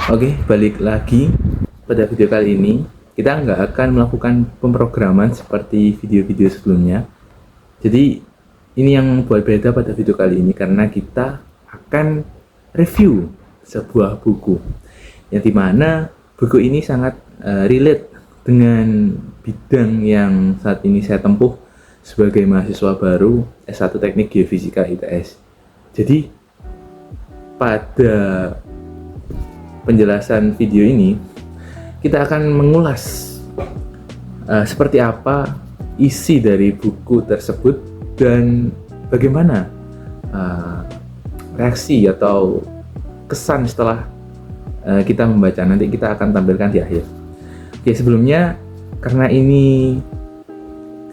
Oke, balik lagi pada video kali ini. Kita nggak akan melakukan pemrograman seperti video-video sebelumnya. Jadi, ini yang buat beda pada video kali ini karena kita akan review sebuah buku. Yang dimana buku ini sangat relate dengan bidang yang saat ini saya tempuh sebagai mahasiswa baru S1 Teknik Geofisika ITS. Jadi, pada penjelasan video ini kita akan mengulas seperti apa isi dari buku tersebut dan bagaimana reaksi atau kesan setelah kita membaca. Nanti kita akan tampilkan di akhir. Oke, sebelumnya karena ini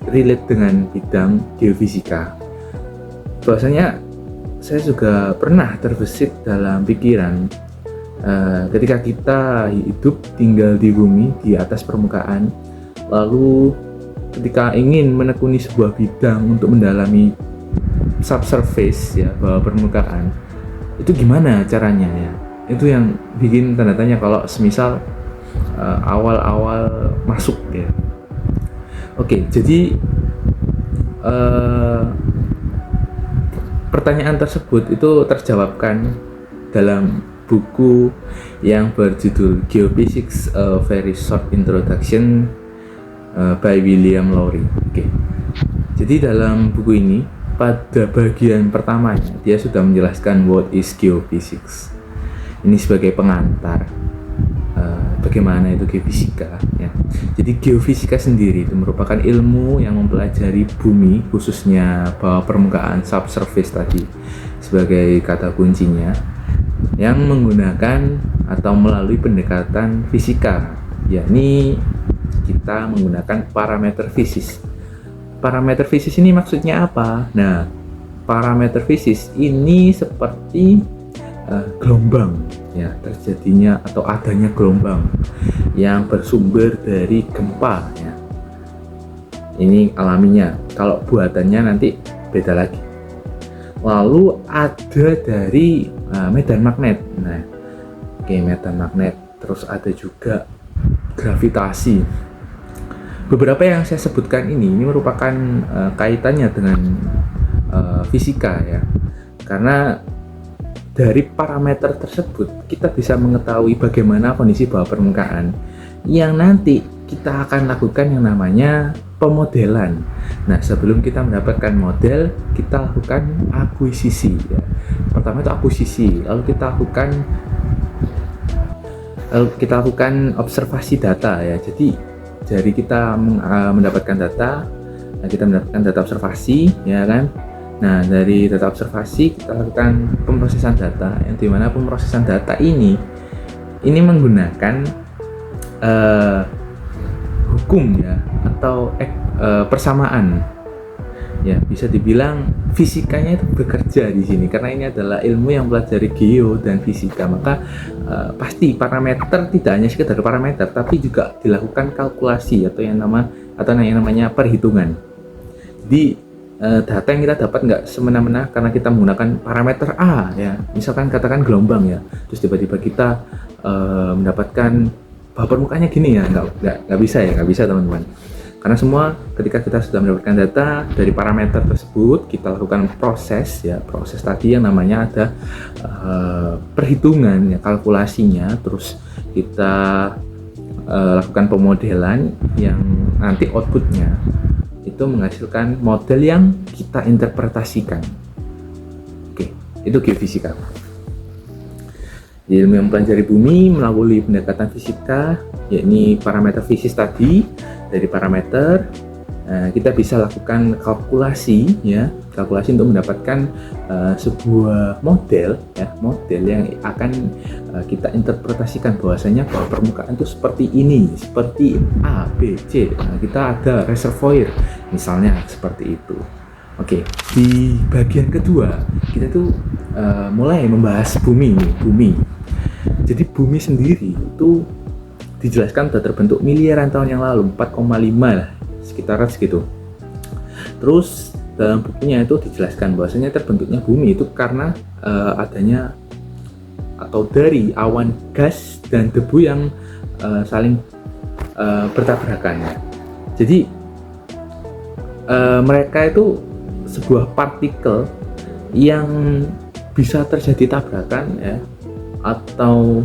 relate dengan bidang geofisika, bahwasanya saya juga pernah terbesit dalam pikiran ketika kita hidup tinggal di bumi di atas permukaan, lalu ketika ingin menekuni sebuah bidang untuk mendalami subsurface ya, bawah permukaan, itu gimana caranya ya? Itu yang bikin tanda tanya kalau semisal awal-awal masuk ya. Oke, jadi pertanyaan tersebut itu terjawabkan dalam buku yang berjudul Geophysics: A Very Short Introduction by William Lowry. Oke. Jadi dalam buku ini pada bagian pertamanya dia sudah menjelaskan what is geophysics. Ini sebagai pengantar bagaimana itu geofisika ya. Jadi geofisika sendiri itu merupakan ilmu yang mempelajari bumi, khususnya bawah permukaan subsurface tadi sebagai kata kuncinya, yang menggunakan atau melalui pendekatan fisika, yakni kita menggunakan parameter fisis. Parameter fisis ini maksudnya apa? Nah, parameter fisis ini seperti gelombang ya, terjadinya atau adanya gelombang yang bersumber dari gempa ya. Ini alaminya, kalau buatannya nanti beda lagi. Lalu ada dari medan magnet. Nah, oke, medan magnet. Terus ada juga gravitasi. Beberapa yang saya sebutkan ini merupakan kaitannya dengan fisika ya. Karena dari parameter tersebut kita bisa mengetahui bagaimana kondisi bawah permukaan yang nanti kita akan lakukan yang namanya pemodelan. Nah, sebelum kita mendapatkan model, kita lakukan akuisisi ya. Pertama itu akuisisi, lalu kita lakukan observasi data ya. Jadi dari kita mendapatkan data, kita mendapatkan data observasi ya kan. Nah, dari data observasi kita lakukan pemrosesan data, yang dimana pemrosesan data ini menggunakan hukum ya atau persamaan ya, bisa dibilang fisikanya itu bekerja di sini karena ini adalah ilmu yang pelajari geo dan fisika. Maka pasti parameter tidak hanya sekedar parameter, tapi juga dilakukan kalkulasi atau yang namanya perhitungan. Jadi data yang kita dapat nggak semena-mena karena kita menggunakan parameter A ya, misalkan katakan gelombang ya, terus tiba-tiba kita mendapatkan bawah permukaannya gini ya, nggak bisa teman-teman. Karena semua ketika kita sudah mendapatkan data dari parameter tersebut, kita lakukan proses tadi yang namanya ada perhitungan ya, kalkulasinya, terus kita lakukan pemodelan yang nanti outputnya itu menghasilkan model yang kita interpretasikan. Oke, itu geofisika. Ilmu yang mempelajari bumi melalui pendekatan fisika, yakni parameter fisis tadi. Dari parameter kita bisa lakukan kalkulasi untuk mendapatkan sebuah model yang akan kita interpretasikan bahwasanya bahwa permukaan itu seperti ini, seperti A, B, C. Nah, kita ada reservoir misalnya seperti itu. Oke, di bagian kedua kita tuh mulai membahas bumi. Jadi bumi sendiri itu dijelaskan sudah terbentuk miliaran tahun yang lalu, 4,5 lah, sekitaran segitu. Terus dalam bukunya itu dijelaskan bahwasanya terbentuknya bumi itu karena adanya atau dari awan gas dan debu yang saling bertabrakan. Jadi mereka itu sebuah partikel yang bisa terjadi tabrakan ya, atau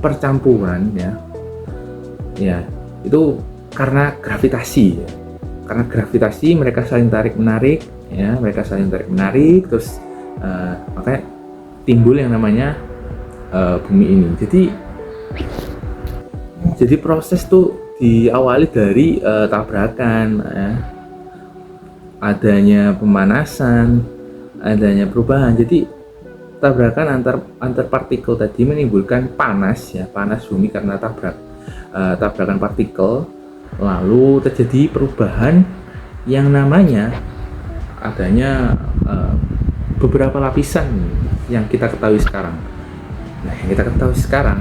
percampuran ya itu karena gravitasi ya. Karena gravitasi mereka saling tarik menarik ya, terus makanya timbul yang namanya bumi ini. Jadi proses tuh diawali dari tabrakan ya, adanya pemanasan, adanya perubahan. Jadi tabrakan antar partikel tadi menimbulkan panas bumi karena tabrakan partikel. Lalu terjadi perubahan yang namanya adanya beberapa lapisan yang kita ketahui sekarang. Nah, yang kita ketahui sekarang,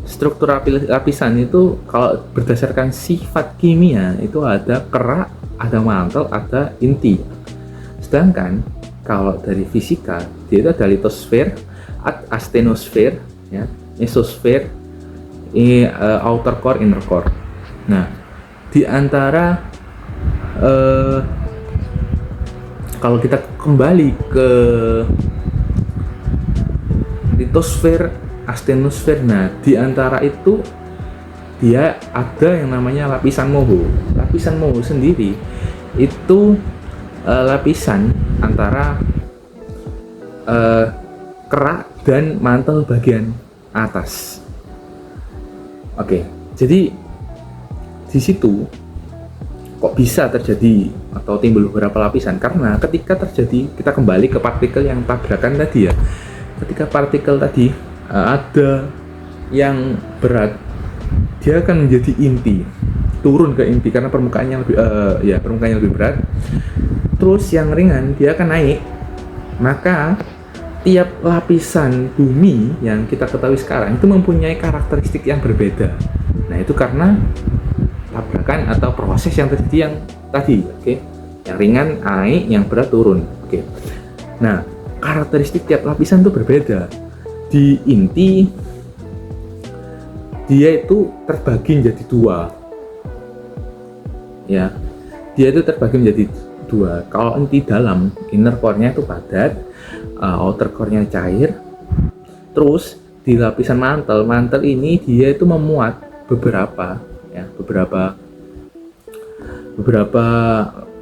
struktur lapisan itu kalau berdasarkan sifat kimia itu ada kerak, ada mantel, ada inti. Sedangkan kalau dari fisika dia itu ada litosfer, astenosfer, ya, mesosfer, outer core, inner core. Nah, di antara kalau kita kembali ke litosfer, astenosfer, nah di antara itu dia ada yang namanya lapisan moho. Lapisan moho sendiri itu lapisan antara kerak dan mantel bagian atas. Oke, jadi di situ kok bisa terjadi atau timbul beberapa lapisan, karena ketika terjadi, kita kembali ke partikel yang tabrakan tadi ya, ketika partikel tadi ada yang berat, dia akan menjadi inti, turun ke inti karena permukaannya lebih berat. Terus yang ringan dia akan naik, maka tiap lapisan bumi yang kita ketahui sekarang itu mempunyai karakteristik yang berbeda. Nah, itu karena tabrakan atau proses yang terjadi yang tadi, oke? Yang ringan naik, yang berat turun, oke? Nah, karakteristik tiap lapisan itu berbeda. Di inti dia itu terbagi menjadi dua, ya. Dia itu terbagi menjadi dua. Kalau inti dalam, inner core-nya itu padat, outer core-nya cair. Terus di lapisan mantel ini dia itu memuat beberapa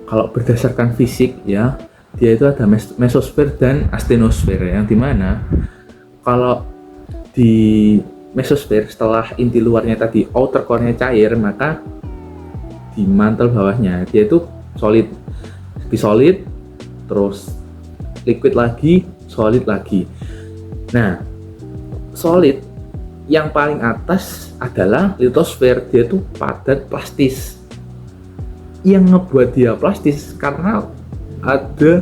kalau berdasarkan fisik ya, dia itu ada mesosfer dan astenosfer, yang dimana kalau di mesosfer setelah inti luarnya tadi outer core-nya cair, maka di mantel bawahnya dia itu solid, terus liquid lagi, solid lagi. Nah, solid yang paling atas adalah litosfer, dia itu padat, plastis. Yang ngebuat dia plastis karena ada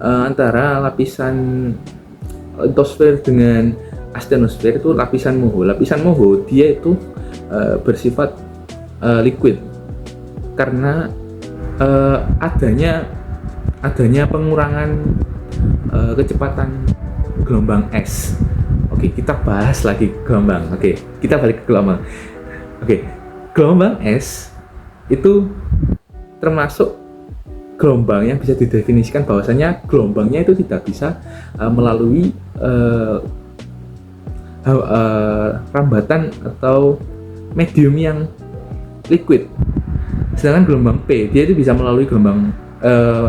antara lapisan litosfer dengan astenosfer itu lapisan moho. Lapisan moho dia itu bersifat liquid karena adanya pengurangan kecepatan gelombang es. Oke, kita bahas lagi gelombang. Oke, kita balik ke gelombang. Oke, gelombang es itu termasuk gelombang yang bisa didefinisikan bahwasanya gelombangnya itu tidak bisa melalui rambatan atau medium yang liquid. Sedangkan gelombang P dia itu bisa melalui gelombang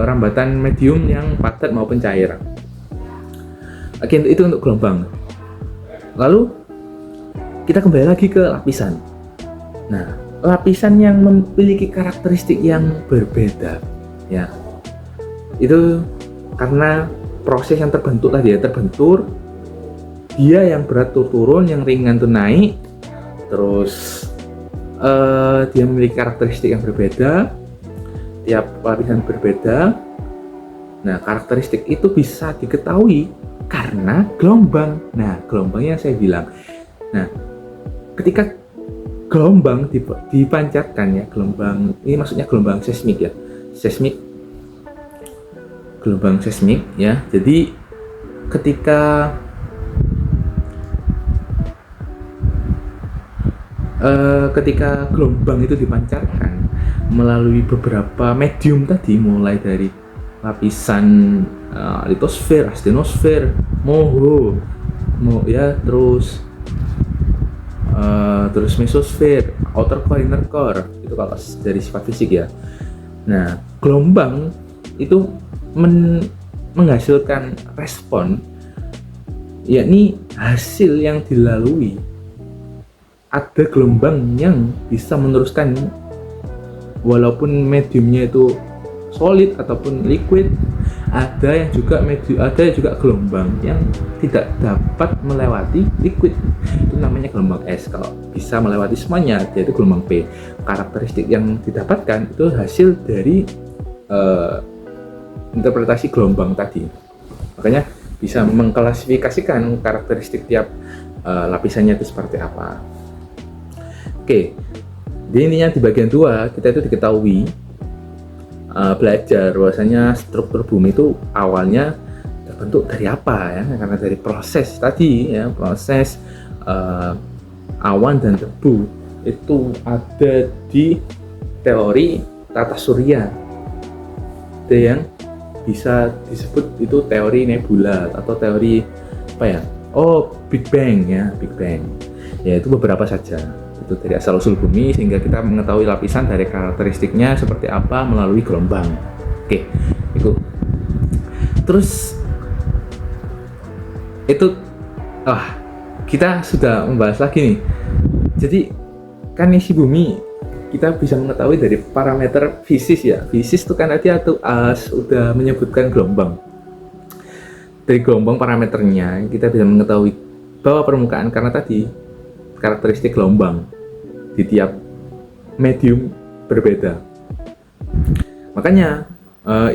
rambatan medium yang padat maupun cair. Oke, itu untuk gelombang. Lalu kita kembali lagi ke lapisan. Nah, lapisan yang memiliki karakteristik yang berbeda ya, itu karena proses yang terbentuk tadi ya, terbentur dia yang berat tuh turun, yang ringan tuh naik, terus dia memiliki karakteristik yang berbeda, tiap lapisan berbeda. Nah, karakteristik itu bisa diketahui karena gelombang. Nah, gelombangnya saya bilang. Nah, ketika gelombang dipancarkan ya, gelombang ini maksudnya gelombang seismik ya, gelombang seismik ya. Jadi ketika ketika gelombang itu dipancarkan melalui beberapa medium tadi, mulai dari lapisan litosfer, astenosfer, terus mesosfer, outer core, inner core, itu kalau dari sifat fisik ya. Nah, gelombang itu menghasilkan respon, yakni hasil yang dilalui. Ada gelombang yang bisa meneruskan walaupun mediumnya itu solid ataupun liquid. Ada juga gelombang yang tidak dapat melewati liquid, itu namanya gelombang es. Kalau bisa melewati semuanya, yaitu gelombang P. Karakteristik yang didapatkan itu hasil dari interpretasi gelombang tadi. Makanya bisa mengklasifikasikan karakteristik tiap lapisannya itu seperti apa. Oke, jadi intinya di bagian 2 kita itu diketahui belajar bahwasanya struktur bumi itu awalnya terbentuk dari apa ya, karena dari proses tadi ya, proses awan dan debu itu ada di teori tata surya, itu yang bisa disebut itu teori nebula atau teori apa ya, Big Bang ya, Big Bang ya, itu beberapa saja itu dari asal usul bumi, sehingga kita mengetahui lapisan dari karakteristiknya seperti apa melalui gelombang. Oke, itu terus itu kita sudah membahas lagi nih. Jadi kan isi bumi kita bisa mengetahui dari parameter fisis ya. Fisis itu kan tadi sudah menyebutkan gelombang. Dari gelombang parameternya kita bisa mengetahui bahwa permukaan, karena tadi karakteristik gelombang di tiap medium berbeda. Makanya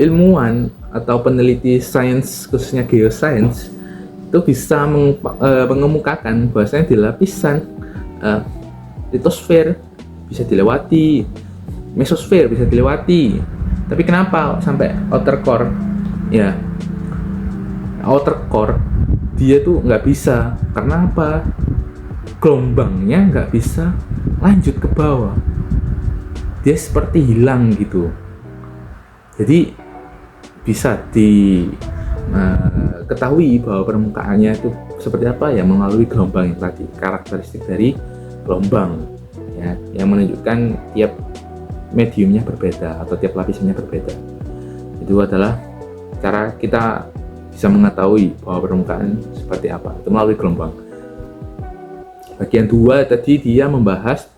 ilmuwan atau peneliti sains, khususnya geoscience, itu bisa mengemukakan bahwasanya di lapisan litosfer bisa dilewati, mesosfer bisa dilewati. Tapi kenapa sampai outer core? Ya, outer core dia tuh nggak bisa. Karena apa? Gelombangnya nggak bisa lanjut ke bawah, dia seperti hilang gitu. Jadi bisa diketahui bahwa permukaannya itu seperti apa ya melalui gelombang yang tadi, karakteristik dari gelombang ya, yang menunjukkan tiap mediumnya berbeda atau tiap lapisannya berbeda. Itu adalah cara kita bisa mengetahui bahwa permukaan seperti apa, itu melalui gelombang. Bagian 2 tadi dia membahas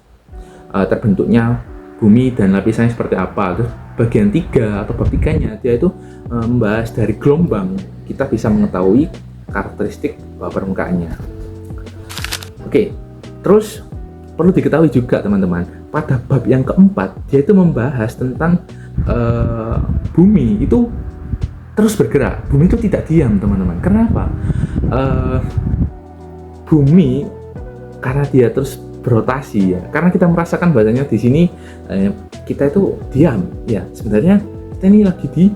terbentuknya bumi dan lapisannya seperti apa. Terus bagian 3 atau bab 3-nya dia itu membahas dari gelombang kita bisa mengetahui karakteristik permukaannya. Oke, terus perlu diketahui juga teman-teman, pada bab yang keempat dia itu membahas tentang bumi itu terus bergerak. Bumi itu tidak diam teman-teman. Kenapa? Bumi karena dia terus berotasi ya, karena kita merasakan bahasanya di sini kita itu diam ya, sebenarnya kita ini lagi di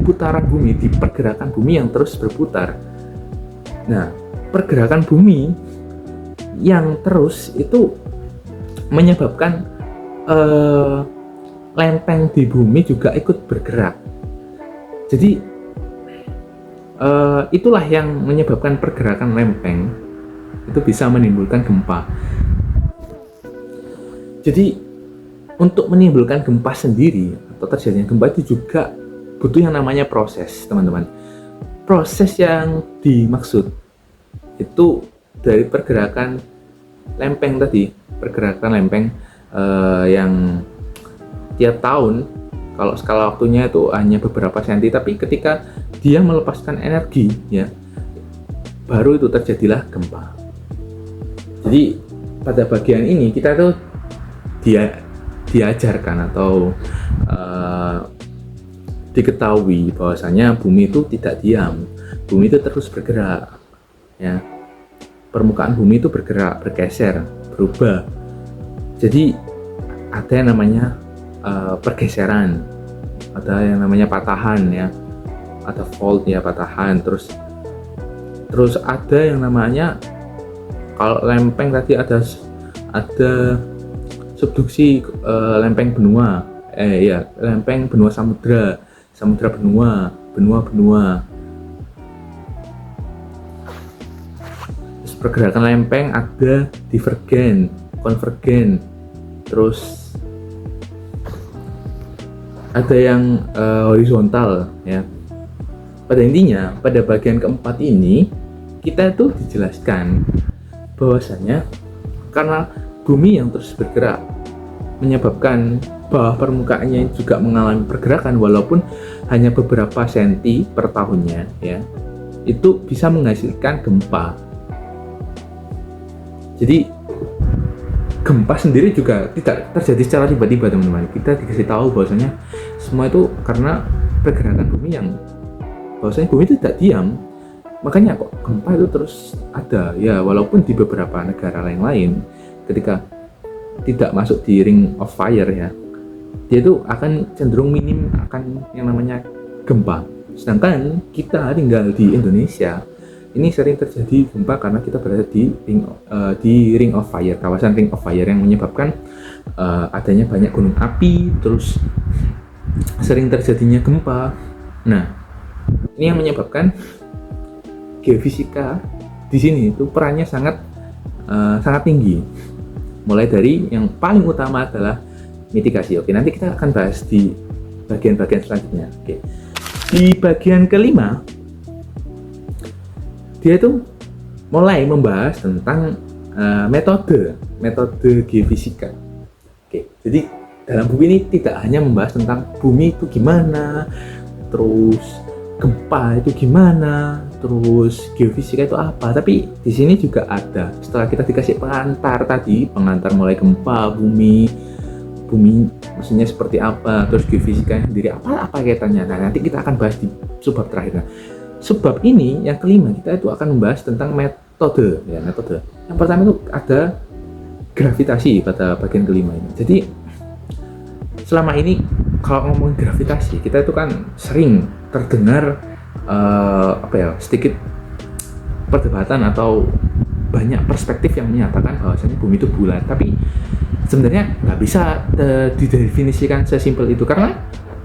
putaran bumi, di pergerakan bumi yang terus berputar. Nah, pergerakan bumi yang terus itu menyebabkan lempeng di bumi juga ikut bergerak. Jadi itulah yang menyebabkan pergerakan lempeng itu bisa menimbulkan gempa. Jadi untuk menimbulkan gempa sendiri atau terjadinya gempa itu juga butuh yang namanya proses, teman-teman. Proses yang dimaksud itu dari pergerakan lempeng tadi, pergerakan lempeng yang tiap tahun, kalau skala waktunya itu hanya beberapa senti, tapi ketika dia melepaskan energi ya, baru itu terjadilah gempa. Jadi pada bagian ini kita tuh diajarkan atau diketahui bahwasanya bumi itu tidak diam, bumi itu terus bergerak ya. Permukaan bumi itu bergerak, bergeser, berubah. Jadi ada yang namanya pergeseran, ada yang namanya patahan ya, ada fault ya, patahan. Terus ada yang namanya, kalau lempeng tadi ada ada subduksi lempeng benua, lempeng benua samudra, samudra benua, benua. Terus pergerakan lempeng ada divergen, konvergen, terus ada yang horizontal ya. Pada intinya, pada bagian keempat ini kita itu dijelaskan bahwasanya karena bumi yang terus bergerak menyebabkan bawah permukaannya juga mengalami pergerakan walaupun hanya beberapa senti per tahunnya ya, itu bisa menghasilkan gempa. Jadi gempa sendiri juga tidak terjadi secara tiba-tiba teman-teman. Kita dikasih tahu bahwasanya semua itu karena pergerakan bumi yang bahwasanya bumi itu tidak diam, makanya kok gempa itu terus ada ya, walaupun di beberapa negara lain ketika tidak masuk di ring of fire ya, dia itu akan cenderung minim akan yang namanya gempa. Sedangkan kita tinggal di Indonesia, ini sering terjadi gempa karena kita berada di ring of fire, kawasan ring of fire yang menyebabkan adanya banyak gunung api, terus sering terjadinya gempa. Nah, ini yang menyebabkan geofisika di sini itu perannya sangat tinggi. Mulai dari yang paling utama adalah mitigasi. Oke, nanti kita akan bahas di bagian-bagian selanjutnya. Oke. Di bagian kelima, dia itu mulai membahas tentang metode geofisika. Oke, jadi dalam buku ini tidak hanya membahas tentang bumi itu gimana, terus gempa itu gimana, terus geofisika itu apa, tapi di sini juga ada, setelah kita dikasih pengantar mulai gempa, bumi maksudnya seperti apa, terus geofisika sendiri apa kaitannya. Nah, nanti kita akan bahas di subbab terakhir. Nah, subbab ini yang kelima kita itu akan membahas tentang metode. Yang pertama itu ada gravitasi pada bagian kelima ini. Jadi selama ini kalau ngomongin gravitasi, kita itu kan sering terdengar sedikit perdebatan atau banyak perspektif yang menyatakan bahwasanya bumi itu bulat, tapi sebenarnya nggak bisa didefinisikan sesimpel itu, karena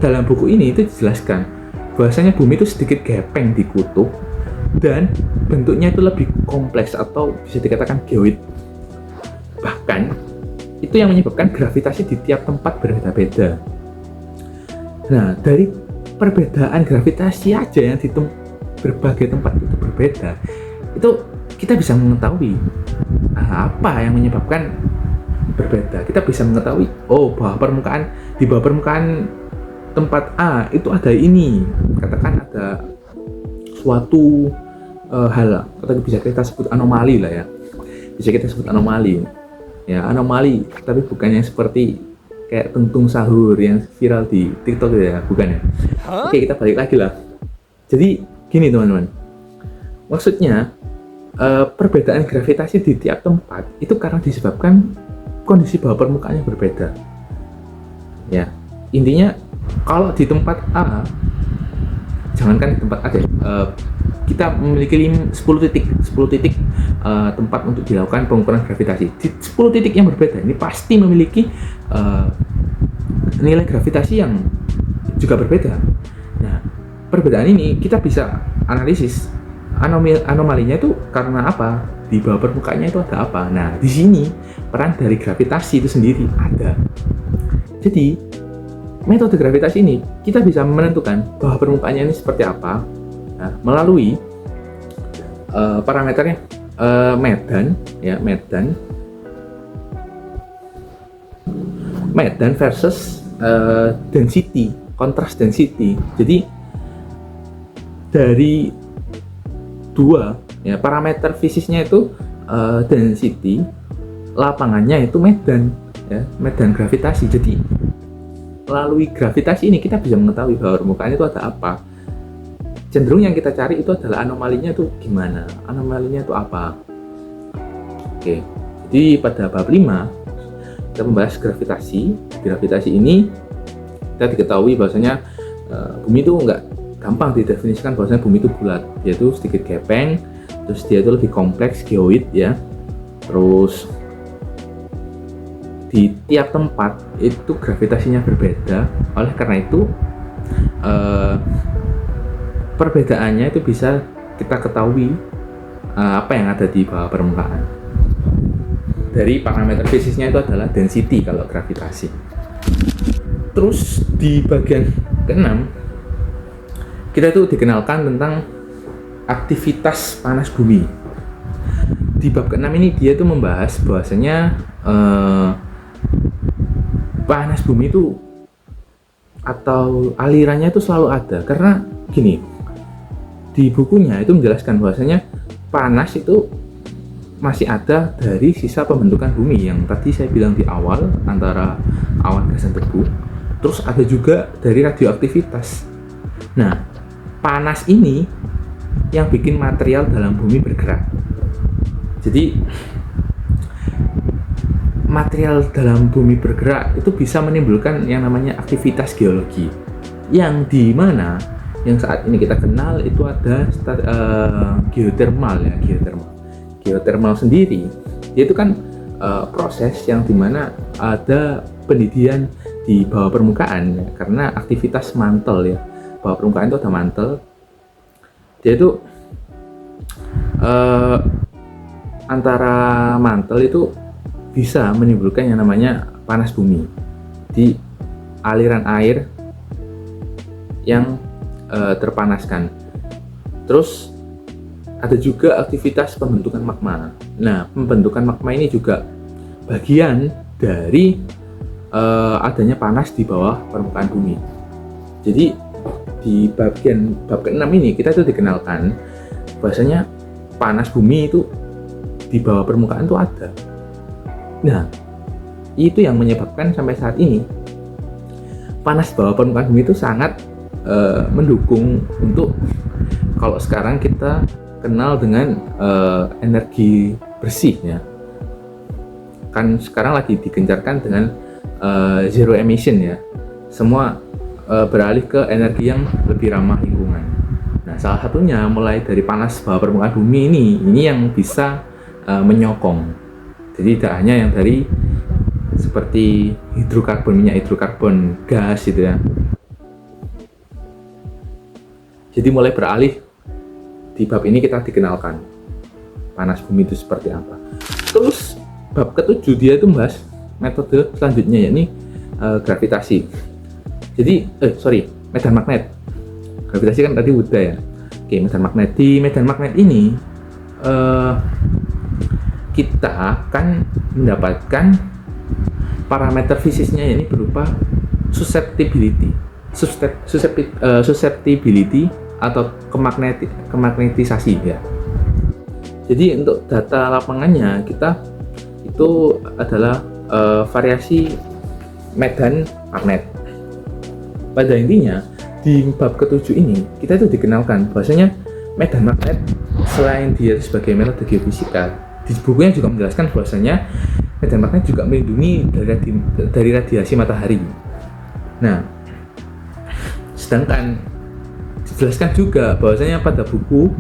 dalam buku ini itu dijelaskan bahwasanya bumi itu sedikit gepeng di kutub dan bentuknya itu lebih kompleks atau bisa dikatakan geoid. Bahkan itu yang menyebabkan gravitasi di tiap tempat berbeda-beda. Nah, dari perbedaan gravitasi aja yang di berbagai tempat itu berbeda, itu kita bisa mengetahui apa yang menyebabkan berbeda. Kita bisa mengetahui, di bawah permukaan tempat A itu ada ini, katakan ada suatu hal, atau bisa kita sebut anomali lah ya, bisa kita sebut anomali ya, tapi bukan yang seperti kayak tuntung sahur yang viral di TikTok ya, bukan ya. Oke, kita balik lagi lah. Jadi gini teman-teman, maksudnya perbedaan gravitasi di tiap tempat itu karena disebabkan kondisi bawah permukaannya berbeda ya. Intinya kalau di tempat A, jangankan di tempat A deh, kita memiliki 10 titik tempat untuk dilakukan pengukuran gravitasi. Di 10 titik yang berbeda ini pasti memiliki nilai gravitasi yang juga berbeda. Nah, perbedaan ini kita bisa analisis anomalinya itu karena apa, di bawah permukaannya itu ada apa. Nah, di sini peran dari gravitasi itu sendiri ada. Jadi metode gravitasi ini kita bisa menentukan bawah permukaannya ini seperti apa, nah, melalui parameternya medan versus density, contrast density. Jadi dari dua ya parameter fisiknya itu density, lapangannya itu medan ya, medan gravitasi. Jadi melalui gravitasi ini kita bisa mengetahui bahwa permukaan itu ada apa. Cenderung yang kita cari itu adalah anomalinya itu gimana, anomalinya itu apa. Oke, jadi pada bab 5 kita membahas gravitasi. Gravitasi ini kita diketahui bahwasanya bumi itu nggak gampang didefinisikan bahwasanya bumi itu bulat, yaitu sedikit gepeng, terus dia itu lebih kompleks, geoid ya. Terus di tiap tempat itu gravitasinya berbeda. Oleh karena itu perbedaannya itu bisa kita ketahui apa yang ada di bawah permukaan. Dari parameter fisiknya itu adalah density kalau gravitasi. Terus di bagian ke-6 kita itu dikenalkan tentang aktivitas panas bumi. Di bab ke-6 ini dia itu membahas bahwasanya panas bumi itu atau alirannya itu selalu ada. Karena gini, di bukunya itu menjelaskan bahwasanya panas itu masih ada dari sisa pembentukan bumi yang tadi saya bilang di awal, antara awan gas dan debu. Terus ada juga dari radioaktivitas. Nah, panas ini yang bikin material dalam bumi bergerak. Jadi material dalam bumi bergerak itu bisa menimbulkan yang namanya aktivitas geologi, yang di mana yang saat ini kita kenal itu ada geothermal ya. Geothermal sendiri itu kan proses yang dimana ada pendidih di bawah permukaan ya, karena aktivitas mantel ya. Bawah permukaan itu ada mantel, dia itu antara mantel itu bisa menimbulkan yang namanya panas bumi di aliran air yang terpanaskan. Terus ada juga aktivitas pembentukan magma. Nah, pembentukan magma ini juga bagian dari adanya panas di bawah permukaan bumi. Jadi di bab ke-6 ini kita itu dikenalkan bahwasanya panas bumi itu di bawah permukaan itu ada. Nah, itu yang menyebabkan sampai saat ini panas bawah permukaan bumi itu sangat mendukung untuk kalau sekarang kita kenal dengan energi bersih ya. Kan sekarang lagi digencarkan dengan zero emission ya. Semua beralih ke energi yang lebih ramah lingkungan. Nah, salah satunya mulai dari panas bawah permukaan bumi ini yang bisa menyokong. Jadi tidak hanya yang dari seperti hidrokarbon, minyak hidrokarbon, gas gitu ya. Jadi mulai beralih di bab ini kita dikenalkan panas bumi itu seperti apa. Terus bab ke-7 dia itu membahas metode selanjutnya, yakni gravitasi. Jadi medan magnet. Gravitasi kan tadi udah ya. Oke, medan magnet. Di medan magnet ini kita akan mendapatkan parameter fisiknya, yakni berupa susceptibility atau kemagnetisasi ya. Jadi untuk data lapangannya kita itu adalah variasi medan magnet. Pada intinya di bab ke-7 ini kita itu dikenalkan bahwasanya medan magnet selain dia sebagai metode geofisika, di bukunya juga menjelaskan bahwasanya medan magnet juga melindungi dari radiasi matahari. Nah, sedangkan dijelaskan juga bahwasanya pada buku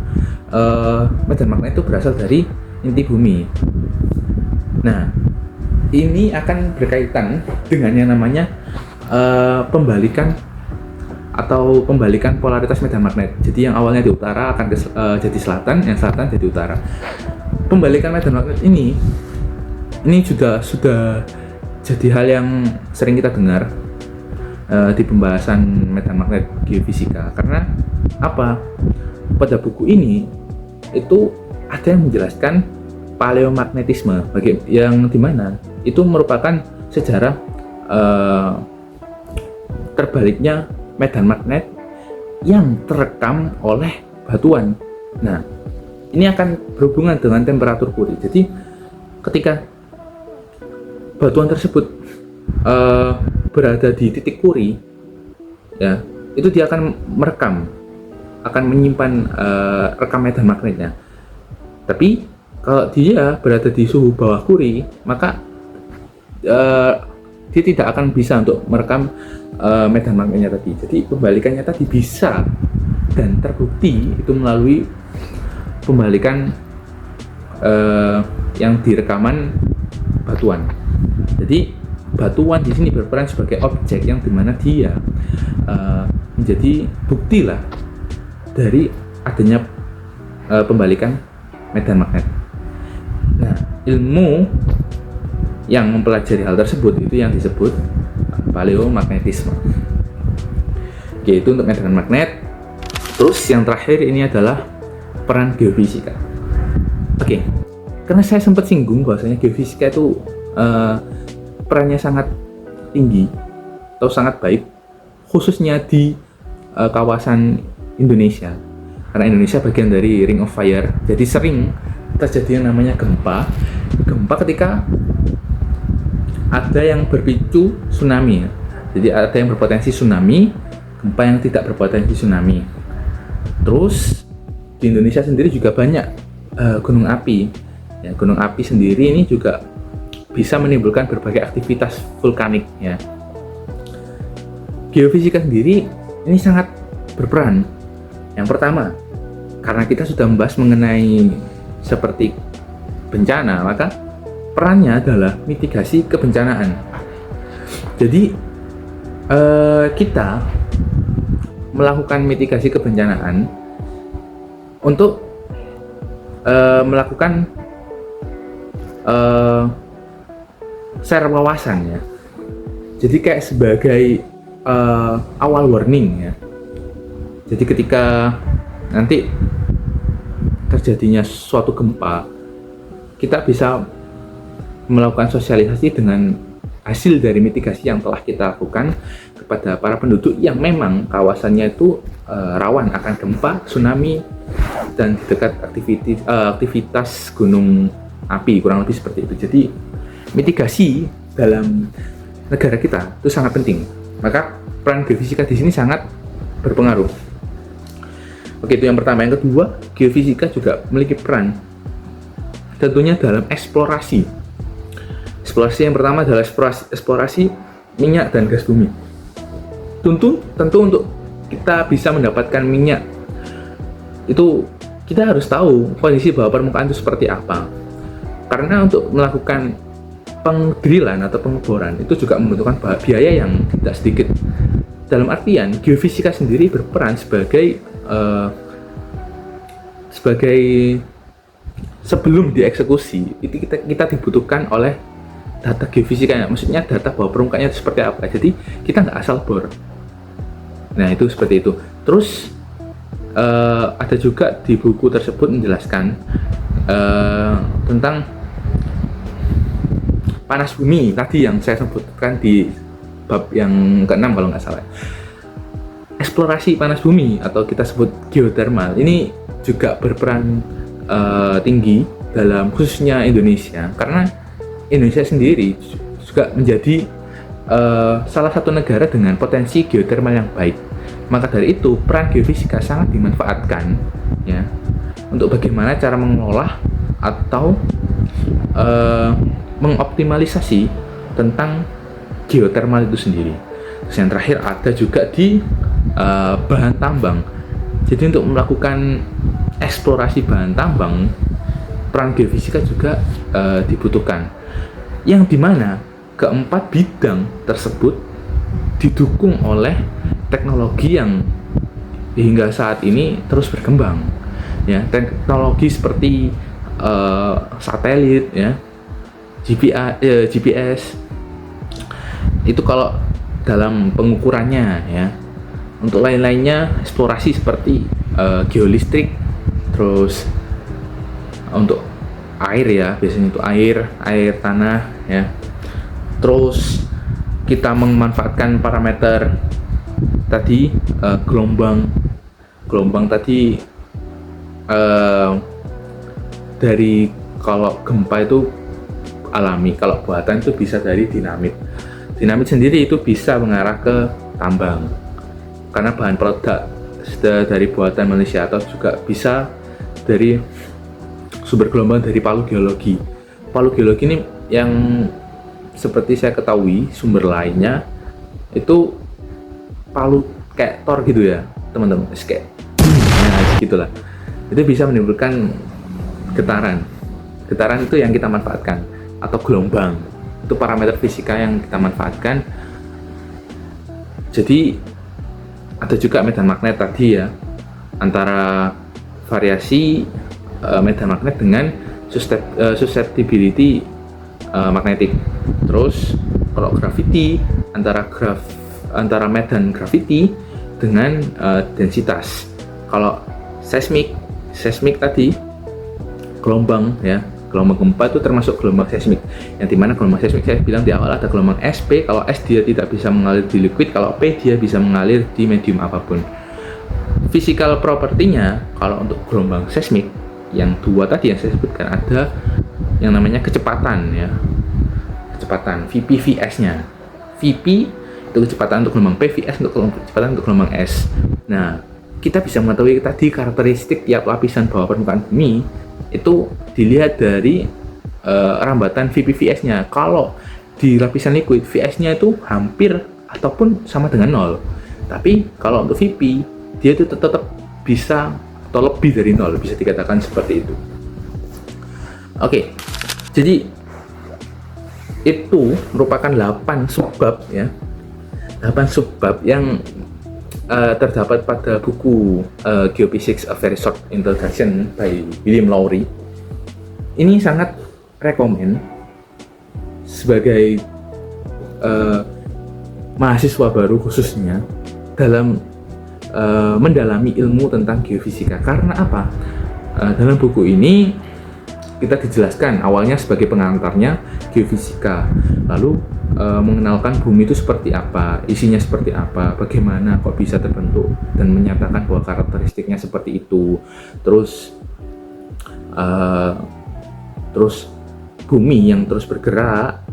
medan magnet itu berasal dari inti bumi. Nah, ini akan berkaitan dengan yang namanya pembalikan polaritas medan magnet. Jadi yang awalnya di utara akan jadi selatan, yang selatan jadi utara. Pembalikan medan magnet ini sudah jadi hal yang sering kita dengar di pembahasan medan magnet geofisika. Karena apa? Pada buku ini itu ada yang menjelaskan paleomagnetisme, yang dimana itu merupakan sejarah terbaliknya medan magnet yang terekam oleh batuan. Nah, ini akan berhubungan dengan temperatur Curie. Jadi ketika batuan tersebut berada di titik Curie ya, itu dia akan menyimpan rekam medan magnetnya. Tapi kalau dia berada di suhu bawah Curie, maka dia tidak akan bisa untuk merekam medan magnetnya tadi. Jadi pembalikannya tadi bisa dan terbukti itu melalui pembalikan yang direkaman batuan. Jadi batuan di sini berperan sebagai objek yang dimana dia menjadi bukti lah dari adanya pembalikan medan magnet. Nah, ilmu yang mempelajari hal tersebut itu yang disebut paleomagnetisme. Oke, itu untuk medan magnet. Terus yang terakhir ini adalah peran geofisika. Oke, karena saya sempat singgung bahwasanya geofisika itu perannya sangat tinggi atau sangat baik, khususnya di kawasan Indonesia. Karena Indonesia bagian dari Ring of Fire, jadi sering terjadi yang namanya gempa ketika ada yang berpicu tsunami ya. Jadi ada yang berpotensi tsunami, gempa yang tidak berpotensi tsunami. Terus di Indonesia sendiri juga banyak gunung api. Ya, gunung api sendiri ini juga bisa menimbulkan berbagai aktivitas vulkanik ya. Geofisika sendiri ini sangat berperan. Yang pertama, karena kita sudah membahas mengenai seperti bencana, maka perannya adalah mitigasi kebencanaan. Jadi kita melakukan mitigasi kebencanaan untuk melakukan share wawasan ya. Jadi kayak sebagai awal warning ya. Jadi ketika nanti terjadinya suatu gempa, kita bisa melakukan sosialisasi dengan hasil dari mitigasi yang telah kita lakukan kepada para penduduk yang memang kawasannya itu rawan akan gempa, tsunami, dan di dekat aktivitas gunung api, kurang lebih seperti itu. Jadi mitigasi dalam negara kita itu sangat penting. Maka peran geofisika di sini sangat berpengaruh. Oke, itu yang pertama. Yang kedua, geofisika juga memiliki peran tentunya dalam eksplorasi. Eksplorasi yang pertama adalah eksplorasi minyak dan gas bumi. Tentu untuk kita bisa mendapatkan minyak itu kita harus tahu kondisi bawah permukaan itu seperti apa. Karena untuk melakukan pengdrilan atau pengeboran itu juga membutuhkan biaya yang tidak sedikit. Dalam artian geofisika sendiri berperan sebagai sebelum dieksekusi itu kita dibutuhkan oleh data geofisika, maksudnya data bawah permukaannya seperti apa. Jadi kita nggak asal bor. Nah, itu seperti itu. Terus ada juga di buku tersebut menjelaskan tentang panas bumi tadi yang saya sebutkan di bab yang ke-6 kalau nggak salah. Eksplorasi panas bumi atau kita sebut geothermal ini juga berperan tinggi dalam khususnya Indonesia, karena Indonesia sendiri juga menjadi salah satu negara dengan potensi geothermal yang baik. Maka dari itu peran geofisika sangat dimanfaatkan ya untuk bagaimana cara mengelola atau mengoptimalisasi tentang geothermal itu sendiri. Terus yang terakhir ada juga di bahan tambang. Jadi untuk melakukan eksplorasi bahan tambang, peran geofisika juga dibutuhkan. Yang dimana keempat bidang tersebut didukung oleh teknologi yang hingga saat ini terus berkembang. Ya, teknologi seperti satelit, ya, GPS itu kalau dalam pengukurannya ya. Untuk lain-lainnya eksplorasi seperti geolistrik, terus untuk air ya, biasanya itu air tanah ya. Terus kita memanfaatkan parameter tadi gelombang tadi dari kalau gempa itu alami, kalau buatan itu bisa dari dinamit. Dinamit sendiri itu bisa mengarah ke tambang karena bahan produk dari buatan manusia, atau juga bisa dari sumber gelombang dari palu geologi. Palu geologi ini yang seperti saya ketahui sumber lainnya itu palu kayak tor gitu ya teman-teman, kayak gitulah. Itu bisa menimbulkan getaran itu yang kita manfaatkan, atau gelombang itu parameter fisika yang kita manfaatkan. Jadi ada juga medan magnet tadi ya, antara variasi medan magnet dengan susceptibility magnetik. Terus kalau gravity, antara medan gravity dengan densitas. Kalau seismik tadi gelombang ya, gelombang gempa itu termasuk gelombang seismik, yang dimana gelombang seismik saya bilang di awal ada gelombang SP. Kalau S dia tidak bisa mengalir di liquid, kalau P dia bisa mengalir di medium apapun. Physical propertinya kalau untuk gelombang seismik yang dua tadi yang saya sebutkan, ada yang namanya kecepatan ya, kecepatan VP VS nya. VP itu kecepatan untuk gelombang P, VS untuk kecepatan untuk gelombang S. Nah, kita bisa mengetahui tadi karakteristik tiap lapisan bawah permukaan bumi itu dilihat dari rambatan VP VS nya. Kalau di lapisan liquid, VS nya itu hampir ataupun sama dengan 0. Tapi kalau untuk VP, dia itu tetap bisa atau lebih dari 0, bisa dikatakan seperti itu. Oke, jadi itu merupakan 8 subbab ya, 8 subbab yang terdapat pada buku Geophysics A Very Short Introduction by William Lowry. Ini sangat rekomen sebagai mahasiswa baru khususnya dalam mendalami ilmu tentang geofisika. Karena apa? Dalam buku ini kita dijelaskan awalnya sebagai pengantarnya geofisika, lalu mengenalkan bumi itu seperti apa, isinya seperti apa, bagaimana kok bisa terbentuk, dan menyatakan bahwa karakteristiknya seperti itu. Terus bumi yang terus bergerak,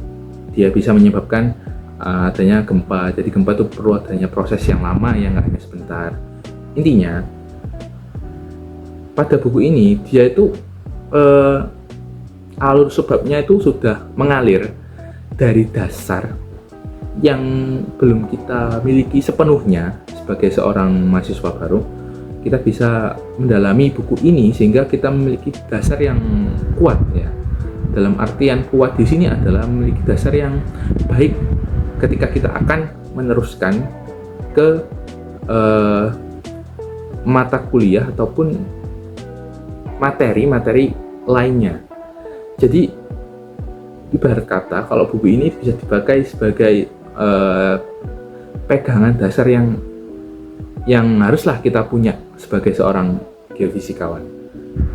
dia bisa menyebabkan adanya gempa. Jadi gempa itu perlu adanya proses yang lama, yang nggak hanya sebentar. Intinya pada buku ini dia itu alur subbabnya itu sudah mengalir dari dasar yang belum kita miliki sepenuhnya sebagai seorang mahasiswa baru. Kita bisa mendalami buku ini sehingga kita memiliki dasar yang kuat ya. Dalam artian kuat di sini adalah memiliki dasar yang baik ketika kita akan meneruskan ke mata kuliah ataupun materi-materi lainnya. Jadi ibarat kata kalau buku ini bisa dipakai sebagai pegangan dasar yang haruslah kita punya sebagai seorang geofisikawan.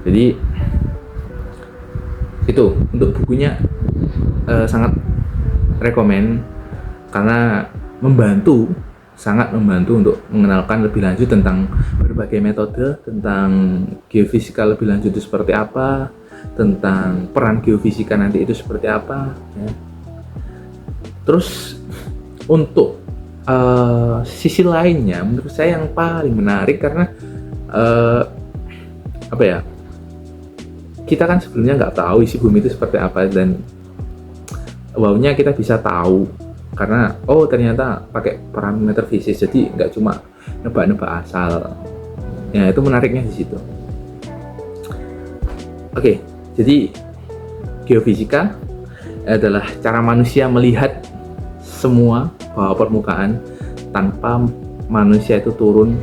Jadi itu untuk bukunya sangat rekomen karena sangat membantu untuk mengenalkan lebih lanjut tentang berbagai metode, tentang geofisika lebih lanjut itu seperti apa, tentang peran geofisika nanti itu seperti apa ya. Terus untuk sisi lainnya menurut saya yang paling menarik karena apa ya, kita kan sebelumnya nggak tahu isi bumi itu seperti apa, dan wownya kita bisa tahu karena ternyata pakai parameter fisik, jadi nggak cuma nebak-nebak asal ya. Itu menariknya di situ. Oke, jadi geofisika adalah cara manusia melihat semua bawah permukaan tanpa manusia itu turun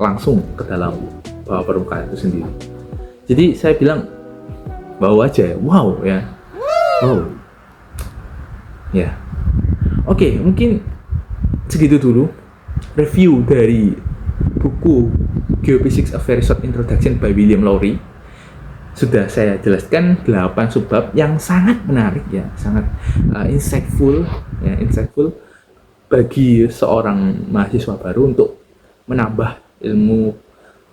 langsung ke dalam bawah permukaan itu sendiri. Jadi saya bilang wow aja, wow ya, wow ya. Oke, mungkin segitu dulu review dari buku Geophysics A Very Short Introduction by William Lowry. Sudah saya jelaskan 8 subbab yang sangat menarik ya, sangat insightful bagi seorang mahasiswa baru untuk menambah ilmu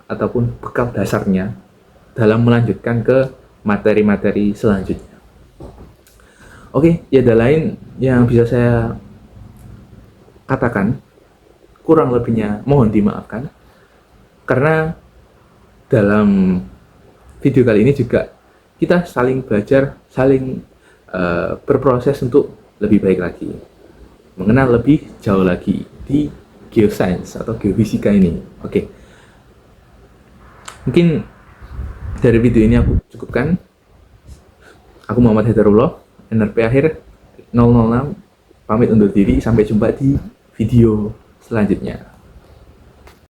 ataupun bekal dasarnya dalam melanjutkan ke materi-materi selanjutnya. Oke, tiada lain yang bisa saya katakan, kurang lebihnya mohon dimaafkan, karena dalam video kali ini juga kita saling belajar, saling berproses untuk lebih baik lagi, mengenal lebih jauh lagi di geoscience atau geofisika ini. Oke, mungkin dari video ini aku cukupkan. Aku Muhammad Haidarullah, NRP akhir. 006 pamit undur diri, sampai jumpa di video selanjutnya.